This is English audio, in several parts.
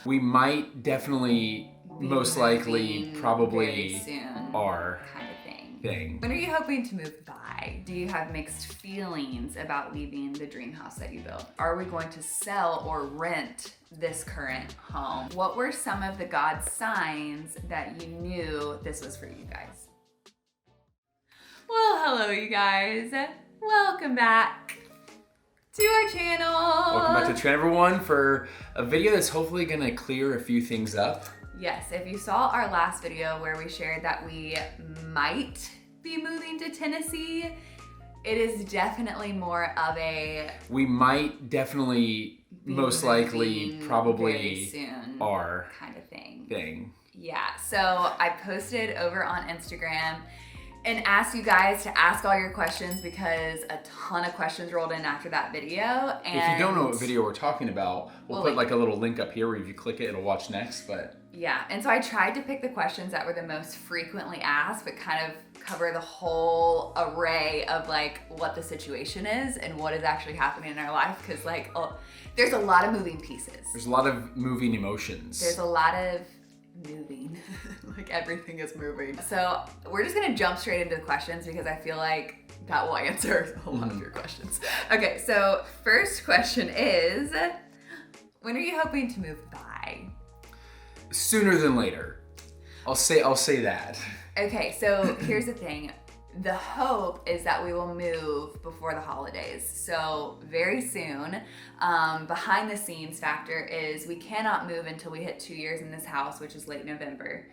We might definitely, most likely, probably very soon, are kind of thing. When are you hoping to move by? Do you have mixed feelings about leaving the dream house that you built? Are we going to sell or rent this current home? What were some of the God signs that you knew this was for you guys? Well, hello you guys. Welcome back to our channel. Welcome back to the channel, everyone, for a video that's hopefully gonna clear a few things up. Yes, if you saw our last video where we shared that we might be moving to Tennessee, it is definitely more of a... We might definitely, most likely, probably very soon, are kind of thing. Yeah, so I posted over on Instagram and asked you guys to ask all your questions because a ton of questions rolled in after that video. And if you don't know what video we're talking about, we'll put like a little link up here where if you click it, it'll watch next, but... Yeah, and so I tried to pick the questions that were the most frequently asked, but kind of cover the whole array of like what the situation is and what is actually happening in our life. Because like, there's a lot of moving pieces. There's a lot of moving emotions. There's a lot of moving, like everything is moving. So we're just gonna jump straight into the questions because I feel like that will answer a lot of your questions. Okay, so first question is, when are you hoping to move by? Sooner than later. I'll say that. Okay, so here's the thing. The hope is that we will move before the holidays. So very soon. Behind the scenes factor is we cannot move until we hit 2 years in this house, which is late November.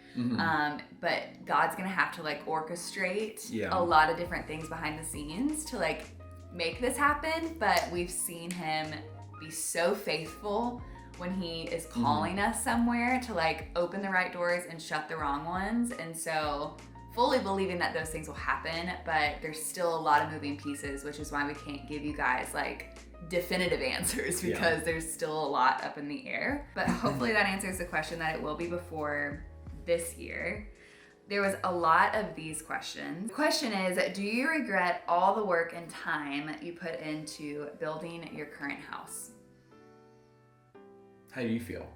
But God's gonna have to like orchestrate a lot of different things behind the scenes to like make this happen. But we've seen him be so faithful when he is calling us somewhere to like open the right doors and shut the wrong ones. And so fully believing that those things will happen, but there's still a lot of moving pieces, which is why we can't give you guys like definitive answers because there's still a lot up in the air. But hopefully that answers the question that it will be before this year. There was a lot of these questions. The question is, do you regret all the work and time you put into building your current house? How do you feel?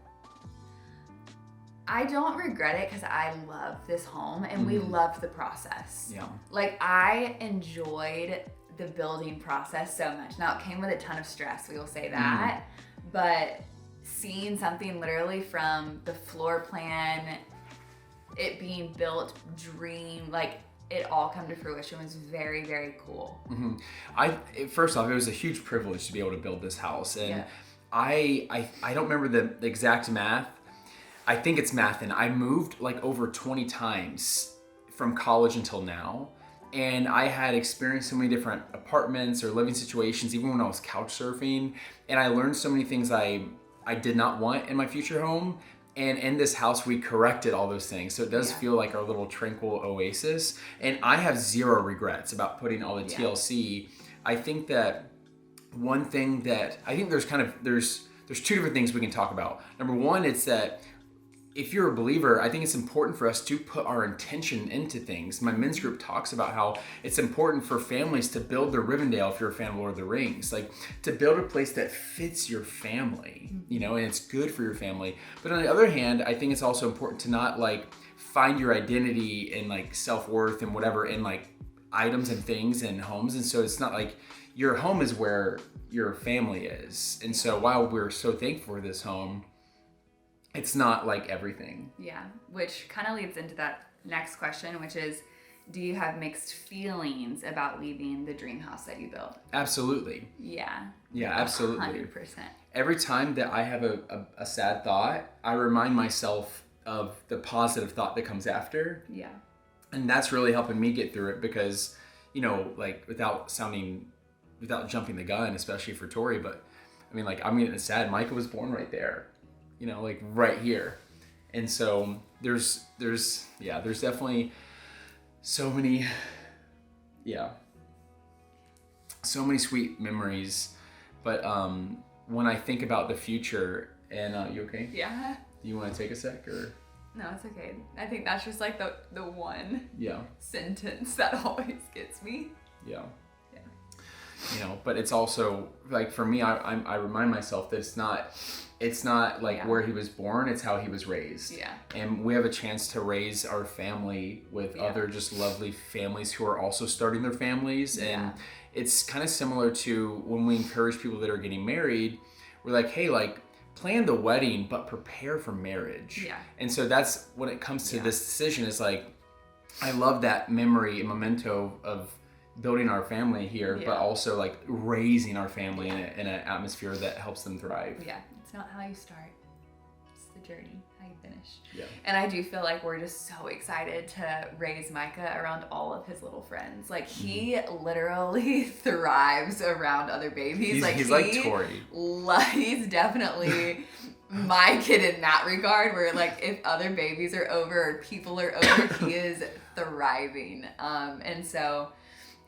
I don't regret it because I love this home and we loved the process. Yeah. Like I enjoyed the building process so much. Now it came with a ton of stress, we will say that, but seeing something literally from the floor plan, it being built, dream, like it all come to fruition was very, very cool. First off, it was a huge privilege to be able to build this house. And I don't remember the exact math. I think it's math, and I moved like over 20 times from college until now. And I had experienced so many different apartments or living situations, even when I was couch surfing. And I learned so many things I did not want in my future home. And in this house, we corrected all those things. So it does feel like our little tranquil oasis. And I have zero regrets about putting all the TLC. I think that one thing that, I think there's two different things we can talk about. Number one, it's that if you're a believer, I think it's important for us to put our intention into things. My men's group talks about how it's important for families to build their Rivendell, if you're a fan of Lord of the Rings, like to build a place that fits your family, you know, and it's good for your family. But on the other hand, I think it's also important to not like find your identity and like self-worth and whatever in like items and things and homes. And so it's not like your home is where your family is. And so while we're so thankful for this home, it's not like everything. Yeah, which kind of leads into that next question, which is, do you have mixed feelings about leaving the dream house that you built? Absolutely. Yeah. Yeah, absolutely. 100%. Every time that I have a sad thought, I remind myself of the positive thought that comes after. Yeah. And that's really helping me get through it because, you know, like without jumping the gun, especially for Tori, but I mean, like, I'm getting sad. Micah was born right there. You know, like right here. And so there's definitely so many sweet memories. But when I think about the future, and you okay? Yeah. Do you want to take a sec or? No, it's okay. I think that's just like the one sentence that always gets me. Yeah. You know, but it's also like for me, I remind myself that it's not It's not like where he was born, it's how he was raised. Yeah. And we have a chance to raise our family with other just lovely families who are also starting their families. And it's kind of similar to when we encourage people that are getting married, we're like, hey, like, plan the wedding, but prepare for marriage. Yeah. And so that's when it comes to this decision, is like, I love that memory and memento of building our family here, but also like raising our family in an atmosphere that helps them thrive. Yeah, it's not how you start, it's the journey, how you finish. Yeah. And I do feel like we're just so excited to raise Micah around all of his little friends. Like, he literally thrives around other babies. He's like Tori. He's definitely my kid in that regard, where like if other babies are over or people are over, he is thriving. And so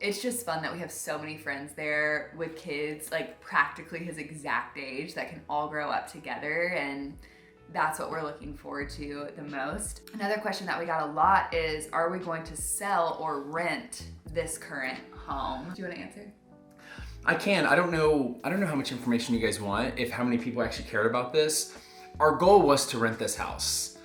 it's just fun that we have so many friends there with kids like practically his exact age that can all grow up together, and that's what we're looking forward to the most. Another question that we got a lot is, are we going to sell or rent this current home? Do you want to answer? I can. I don't know how much information you guys want, if how many people actually cared about this. Our goal was to rent this house.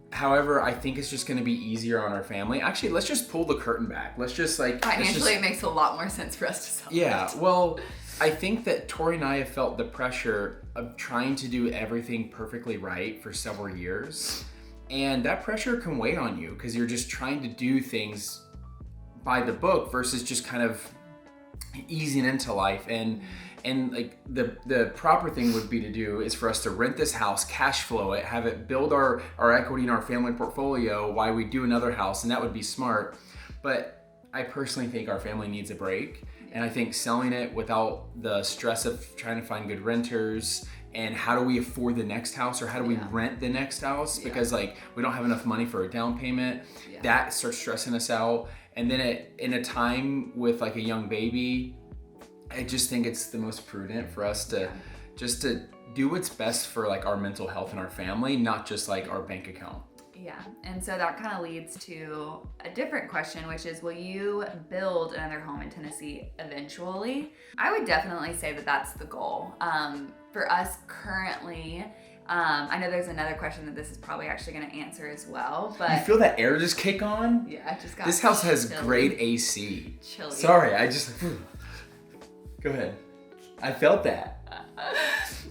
However, I think it's just going to be easier on our family. Actually, let's just pull the curtain back. Let's just like... Financially, it makes a lot more sense for us to sell Yeah, it. well, I think that Tori and I have felt the pressure of trying to do everything perfectly right for several years. And that pressure can weigh on you because you're just trying to do things by the book versus just kind of easing into life. And like the proper thing would be to do is for us to rent this house, cash flow it, have it build our equity in our family portfolio while we do another house, and that would be smart. But I personally think our family needs a break, and I think selling it without the stress of trying to find good renters and how do we afford the next house, or how do we rent the next house, because like we don't have enough money for a down payment, that starts stressing us out. And then in a time with like a young baby, I just think it's the most prudent for us to just to do what's best for like our mental health and our family, not just like our bank account. Yeah, and so that kind of leads to a different question, which is, will you build another home in Tennessee eventually? I would definitely say that that's the goal. For us currently, I know there's another question that this is probably actually going to answer as well, but... You feel that air just kick on? Yeah, I just got This house has chilly. great AC. Chilly. Sorry, I just... Go ahead. I felt that.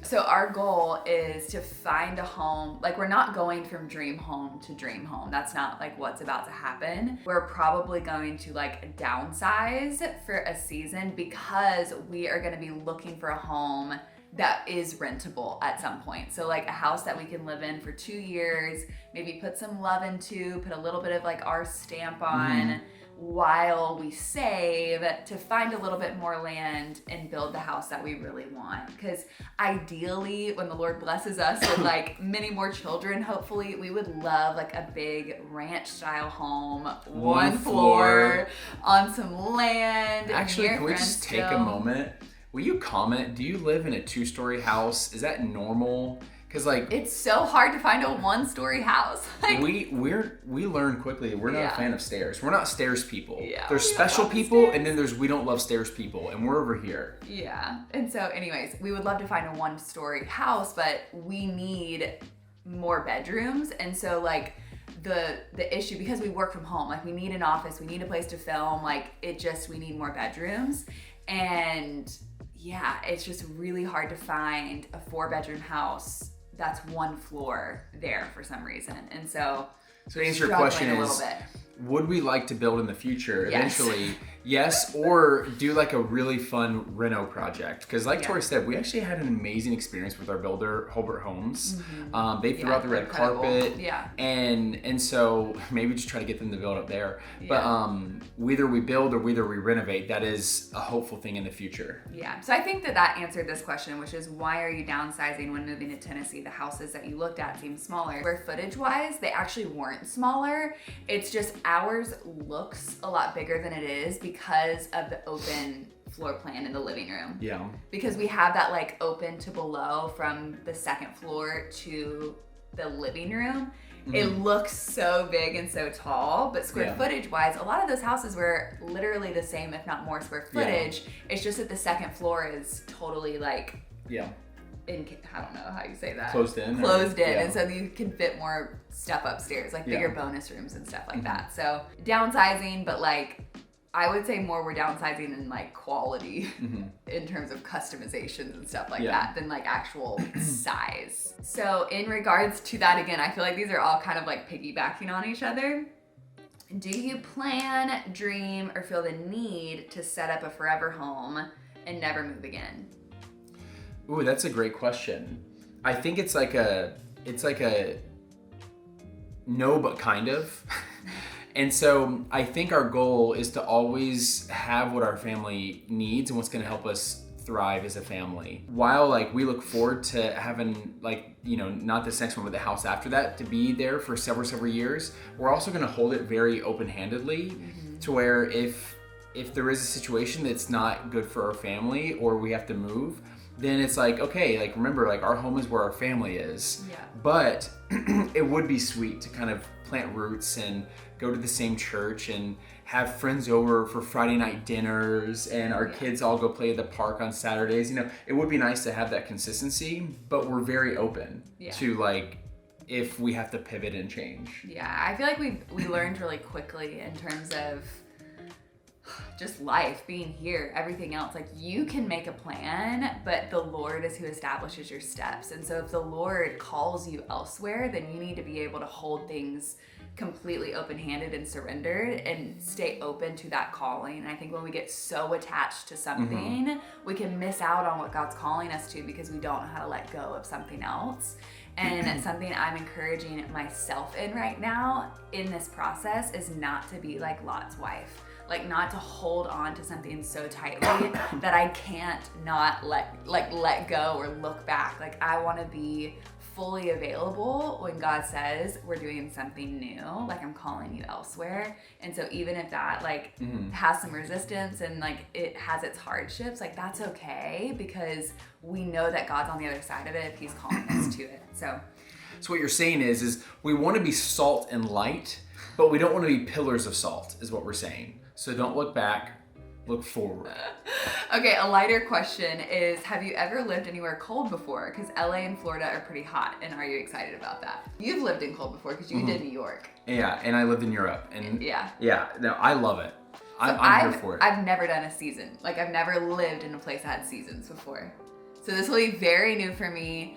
So our goal is to find a home. Like, we're not going from dream home to dream home. That's not like what's about to happen. We're probably going to like downsize for a season because we are going to be looking for a home that is rentable at some point. So like a house that we can live in for 2 years, maybe put some love into, put a little bit of like our stamp on while we save to find a little bit more land and build the house that we really want. Because ideally, when the Lord blesses us with like many more children, hopefully we would love like a big ranch style home, one floor on some land. Actually, can we just take a moment? Will you comment? Do you live in a 2-story house? Is that normal? Because like it's so hard to find a 1-story house. Like, we learn quickly. We're not a fan of stairs. We're not stairs people. Yeah, there's special people, and then there's we don't love stairs people, and we're over here. Yeah. And so, anyways, we would love to find a 1-story house, but we need more bedrooms, and so like the issue, because we work from home, like we need an office, we need a place to film, like we need more bedrooms, and yeah, it's just really hard to find a 4-bedroom house that's 1 floor there for some reason. And so to answer your question is, would we like to build in the future eventually? Yes, or do like a really fun reno project. Because like Tori said, we actually had an amazing experience with our builder, Holbert Homes. They threw out the red carpet. Yeah. And so maybe just try to get them to build up there. Yeah. But whether we build or whether we renovate, that is a hopeful thing in the future. Yeah. So I think that answered this question, which is, why are you downsizing when moving to Tennessee? The houses that you looked at seem smaller. Square footage wise, they actually weren't smaller. It's just ours looks a lot bigger than it is because of the open floor plan in the living room. Yeah. Because we have that like open to below from the 2nd floor to the living room. It looks so big and so tall, but square footage wise, a lot of those houses were literally the same, if not more square footage. It's just that the 2nd floor is totally like I don't know how you say that. Closed in. Yeah. And so you can fit more stuff upstairs, like bigger bonus rooms and stuff like that. So downsizing, but like, I would say more we're downsizing in like quality in terms of customizations and stuff like that than like actual size. So in regards to that, again, I feel like these are all kind of like piggybacking on each other. Do you plan, dream, or feel the need to set up a forever home and never move again? Ooh, that's a great question. I think it's like a no, but kind of. And so I think our goal is to always have what our family needs and what's going to help us thrive as a family. While like we look forward to having like, you know, not this next one, but the house after that to be there for several years, we're also going to hold it very open-handedly to where if there is a situation that's not good for our family or we have to move, then it's like, okay, like remember, like our home is where our family is. Yeah. But it would be sweet to kind of plant roots and go to the same church and have friends over for Friday night dinners and our kids all go play at the park on Saturdays. You know, it would be nice to have that consistency, but we're very open to like if we have to pivot and change. Yeah, I feel like we learned really quickly in terms of just life, being here, everything else. Like you can make a plan, but the Lord is who establishes your steps. And so if the Lord calls you elsewhere, then you need to be able to hold things completely open-handed and surrendered and stay open to that calling. And I think when we get so attached to something, we can miss out on what God's calling us to because we don't know how to let go of something else. And something I'm encouraging myself in right now in this process is not to be like Lot's wife. Like not to hold on to something so tightly that I can't not let go or look back. Like I want to be fully available when God says we're doing something new, like I'm calling you elsewhere. And so even if that like has some resistance and like it has its hardships, like that's okay because we know that God's on the other side of it if he's calling us to it. So what you're saying is we want to be salt and light, but we don't want to be pillars of salt is what we're saying. So don't look back, look forward. Okay, a lighter question is, have you ever lived anywhere cold before? Because LA and Florida are pretty hot, and are you excited about that? You've lived in cold before because you did New York. Yeah, and I lived in Europe. And yeah, no, I love it. I'm here for it. I've never done a season. Like I've never lived in a place that had seasons before. So this will be very new for me.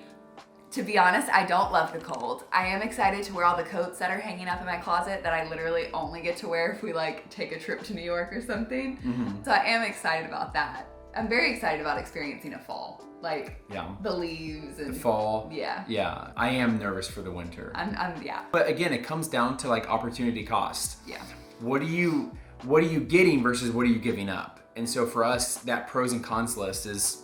To be honest, I don't love the cold. I am excited to wear all the coats that are hanging up in my closet that I literally only get to wear if we like take a trip to New York or something. So I am excited about that. I'm very excited about experiencing a fall. Like the leaves and the fall. Yeah. I am nervous for the winter. I'm But again, it comes down to like opportunity cost. Yeah. What are you getting versus what are you giving up? And so for us, that pros and cons list is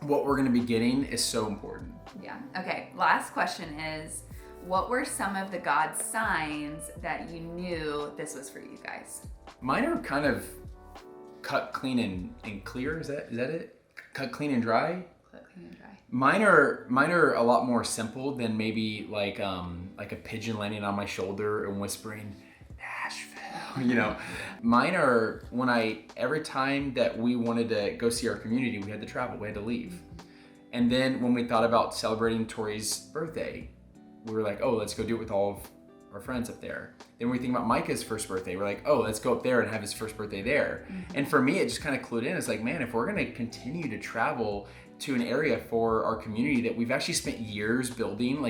what we're going to be getting is so important. Yeah. Okay. Last question is, what were some of the God signs that you knew this was for you guys? Mine are kind of cut clean and clear. Is that it? Cut clean and dry? Cut clean and dry. Mine are a lot more simple than maybe like a pigeon landing on my shoulder and whispering, Nashville. You know, mine are every time that we wanted to go see our community, we had to travel, we had to leave. And then when we thought about celebrating Tori's birthday, we were like, oh, let's go do it with all of our friends up there. Then we think about Micah's first birthday. We're like, oh, let's go up there and have his first birthday there. And for me, it just kind of clued in. It's like, man, if we're going to continue to travel to an area for our community that we've actually spent years building,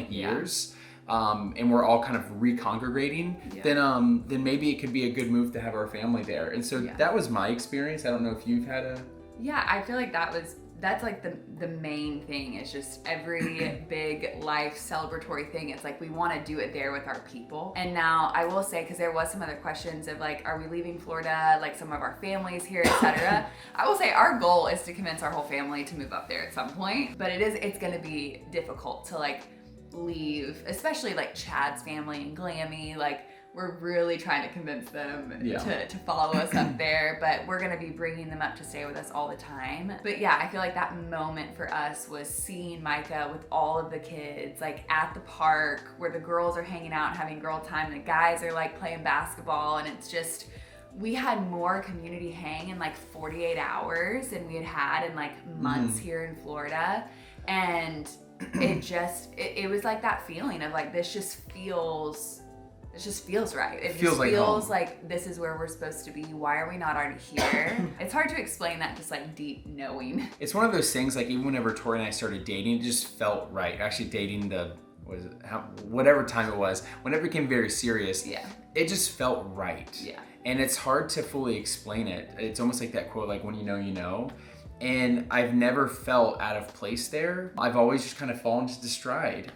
and we're all kind of recongregating, then maybe it could be a good move to have our family there. And so that was my experience. I don't know if you've had a... Yeah, I feel like that's like the main thing. It's just every big life celebratory thing. It's like we want to do it there with our people. And now I will say, because there was some other questions of like, are we leaving Florida? Like some of our families here, etc. I will say our goal is to convince our whole family to move up there at some point. But it's going to be difficult to like leave, especially like Chad's family and Glammy. Like we're really trying to convince them to follow us up there, but we're gonna be bringing them up to stay with us all the time. But yeah, I feel like that moment for us was seeing Micah with all of the kids, like at the park where the girls are hanging out and having girl time, and the guys are like playing basketball, and it's just, we had more community hang in like 48 hours than we had in like months here in Florida. And it was like that feeling of like, this just feels right. It feels just like feels home. like this is where we're supposed to be. Why are we not already here? It's hard to explain that, just like deep knowing. It's one of those things, like even whenever Tori and I started dating, it just felt right. Actually dating whatever time it was, whenever it became very serious, it just felt right. Yeah. And it's hard to fully explain it. It's almost like that quote, like when you know, you know. And I've never felt out of place there. I've always just kind of fallen into stride.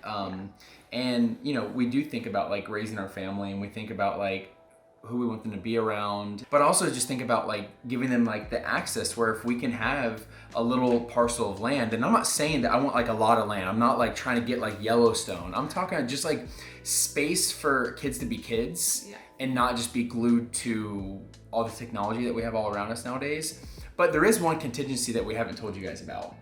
And, you know, we do think about like raising our family, and we think about like who we want them to be around, but also just think about like giving them like the access where if we can have a little parcel of land, and I'm not saying that I want like a lot of land. I'm not like trying to get like Yellowstone. I'm talking just like space for kids to be kids and not just be glued to all the technology that we have all around us nowadays. But there is one contingency that we haven't told you guys about.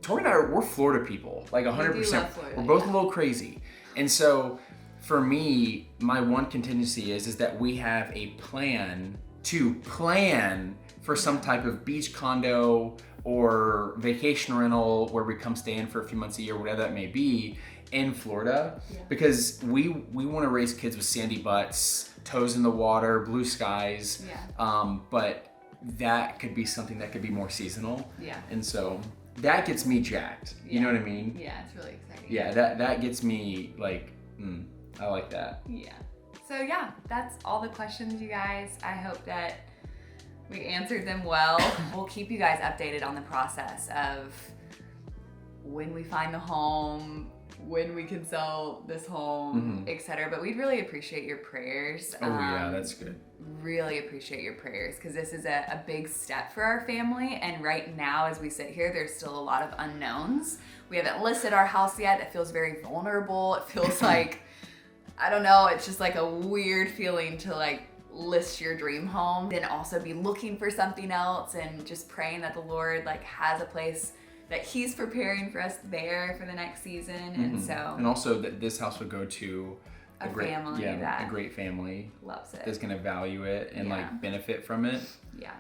Tori and I, we're Florida people, like 100%. We're both a little crazy. And so for me, my one contingency is that we have a plan for some type of beach condo or vacation rental where we come stay in for a few months a year, whatever that may be, in Florida. Because we want to raise kids with sandy butts, toes in the water, blue skies. But that could be something that could be more seasonal. And so that gets me jacked. You know what I mean? Yeah, it's really exciting. Yeah, that gets me like, I like that. Yeah. So yeah, that's all the questions, you guys. I hope that we answered them well. We'll keep you guys updated on the process of when we find the home, when we can sell this home, etc. But we'd really appreciate your prayers. Oh yeah, that's good. Really appreciate your prayers, because this is a big step for our family, and right now as we sit here, there's still a lot of unknowns. We haven't listed our house yet. It feels very vulnerable. It feels like, I don't know, it's just like a weird feeling to like list your dream home, then also be looking for something else, and just praying that the Lord like has a place that He's preparing for us there for the next season. And so, and also that this house would go to a great family, a great family loves it, that's gonna value it and like benefit from it. Yeah,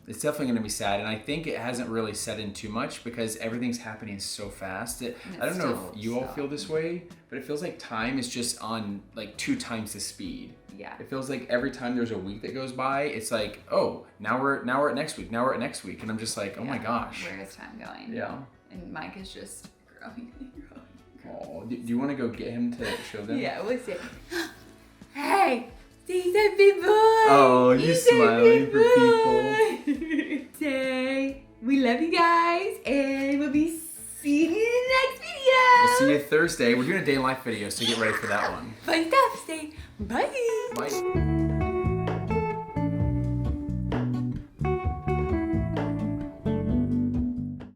it's definitely gonna be sad, and I think it hasn't really set in too much because everything's happening so fast. I don't know if you all feel this way, but it feels like time is just on like 2 times the speed. It feels like every time there's a week that goes by, it's like, oh, now we're at next week, and I'm just like, oh my gosh, where is time going? And Micah's just growing and growing. Oh, do you want to go get him to show them? Yeah, we'll see. Hey, these are people. Oh, you smiling for people. Say, we love you guys, and we'll be seeing you in the next video. We'll see you Thursday. We're doing a day in life video, so get ready for that one. Fun stuff. Say bye. Bye.